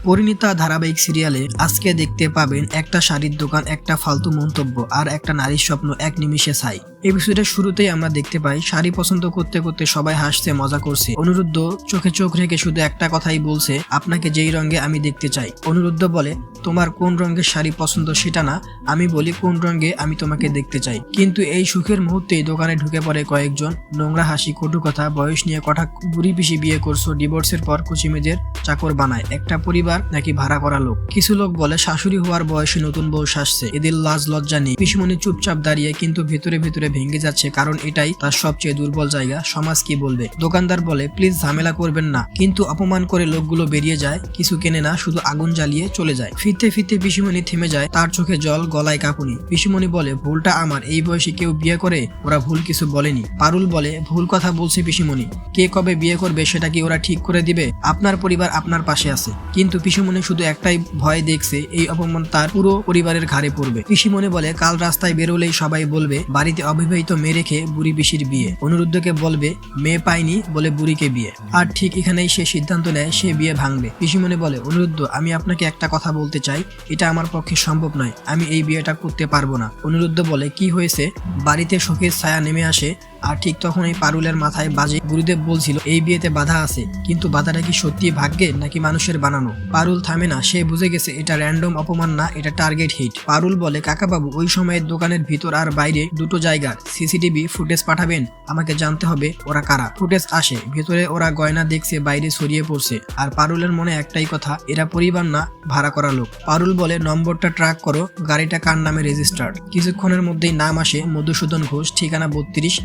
পরিণীতা ধারাবাহিক সিরিয়ালে আজকে দেখতে পাবেন একটা শাড়ির দোকান, একটা ফালতু মন্তব্য আর একটা নারীর স্বপ্ন এক নিমিষে ছাই। এপিসোডের শুরুতেই আমরা দেখতে পাই শাড়ি পছন্দ করতে করতে সবাই হাসছে, মজা করছে। অনিরুদ্ধ চোখে চোখ রেখে শুধু একটা কথাই বলছে, আপনাকে যেই রঙে আমি দেখতে চাই। অনিরুদ্ধ বলে, তোমার কোন রঙের শাড়ি পছন্দ সেটা না, আমি বলি কোন রঙে আমি তোমাকে দেখতে চাই। কিন্তু এই সুখের মুহূর্তেই দোকানে ঢুকে পড়ে কয়েকজন। নোংরা হাসি, কটু কথা, বয়স নিয়ে কথা, বুড়ি পিসি বিয়ে করছো, ডিভোর্সের পর কুচিমেদের চাকর বানায়, একটা পরিবার নাকি ভাড়া করা লোক। কিছু লোক বলে শাশুড়ি হওয়ার বয়সে নতুন বউ শাসছে, এদের লাজ লজ্জা নেই। পিসিমণি চুপচাপ দাঁড়িয়ে, কিন্তু ভেতরে ভেতরে ভেঙে যাচ্ছে, কারণ এটাই তার সবচেয়ে দুর্বল জায়গা। সমাজ কি বলবে? দোকানদার বলে, প্লিজ ঝামেলা করবেন না, কিন্তু অপমান করে লোকগুলো বেরিয়ে যায়, কিছু কেনে না, শুধু আগুন জ্বালিয়ে চলে যায়। ফিরতে ফিরতে পিসিমণি থেমে যায়, তার চোখে জল, গলায় কাঁপুনি। পিসিমণি বলে, ভুলটা আমার, এই বয়সে কেউ বিয়ে করে? ওরা ভুল কিছু বলেনি। পারুল বলে, ভুল কথা বলছে পিসিমণি, কে কবে বিয়ে করবে সেটা কি ওরা ঠিক করে দিবে? আপনার পরিবার আপনার পাশে আছে। কিন্তু পিসিমণি শুধু একটাই ভয় দেখছে, এই অপমান তার পুরো পরিবারের ঘাড়ে পড়বে। পিসিমণি বলে, কাল রাস্তায় বেরোলেই সবাই বলবে বাড়িতে অবিবাহিত মেয়ে রেখে বুড়ি পিসির বিয়ে। অনিরুদ্ধকে বলবে মেয়ে পাইনি বলে বুড়িকে বিয়ে। আর ঠিক এখানেই সে সিদ্ধান্ত নেয় সে বিয়ে ভাঙবে। পিসিমণি বলে, অনিরুদ্ধ, আমি আপনাকে একটা কথা বলতে চাই, এটা আমার পক্ষে সম্ভব নয়, আমি এই বিয়েটা করতে পারবো না। অনিরুদ্ধ বলে, কি হয়েছে? বাড়িতে শোকের ছায়া নেমে আসে। আর ঠিক তখন এই পারুলের মাথায় বাজে, গুরুদেব বলছিল এই বিয়েতে বাধা আছে, কিন্তু বাধাটা কি সত্যি ভাগ্যের নাকি মানুষের বানানো? পারুল থামে না, সে বুঝে গেছে এটা র্যান্ডম অপমান না, এটা টার্গেট হিট। পারুল বলে, কাকাবাবু, ওই সময়ের দোকানের ভিতর আর বাইরে দুটো জায়গার সিসিটিভি ফুটেজ পাঠাবেন, আমাকে জানতে হবে ওরা কারা। ফুটেজ আসে, ভেতরে ওরা গয়না দেখছে, বাইরে ছড়িয়ে পড়ছে। আর পারুলের মনে একটাই কথা, এরা পরিবার না, ভাড়া করা লোক। পারুল বলে, নম্বরটা ট্র্যাক করো, গাড়িটা কার নামে রেজিস্টার্ড। কিছুক্ষণের মধ্যেই নাম আসে মধুসূদন ঘোষ, ঠিকানা 32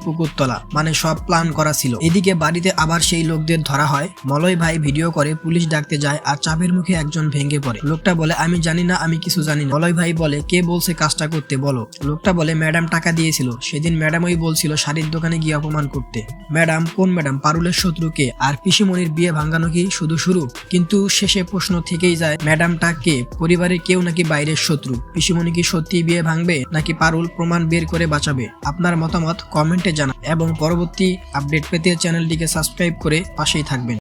পুকুরতলা। মানে সব প্ল্যান করা ছিল। এদিকে বাড়িতে আবার সেই লোকদের ধরা হয়। মলয় ভাই ভিডিও করে, পুলিশ ডাকতে যায়, আর চাপের মুখে একজন ভেঙে পড়ে। লোকটা বলে, আমি জানি না, আমি কিছু জানি না। মলয় ভাই বলে, কে বলছে কাজটা করতে, বলো। লোকটা বলে, ম্যাডাম টাকা দিয়েছিল, সেদিন ম্যাডামই বলছিল শাড়ির দোকানে গিয়ে অপমান করতে। ম্যাডাম? কোন ম্যাডাম? পারুলের শত্রু কে? আর পিসিমণির বিয়ে ভাঙানো কি শুধু শুরু? কিন্তু শেষে প্রশ্ন থেকেই যায়, ম্যাডামটা কে? পরিবারের কেউ নাকি বাইরের শত্রু? পিসিমণি কি সত্যি বিয়ে ভাঙবে নাকি পারুল প্রমাণ বের করে বাঁচাবে? আপনার মতামত কমেন্টে জানান এবং পরবর্তী আপডেট পেতে চ্যানেলটিকে সাবস্ক্রাইব করে পাশেই থাকবেন।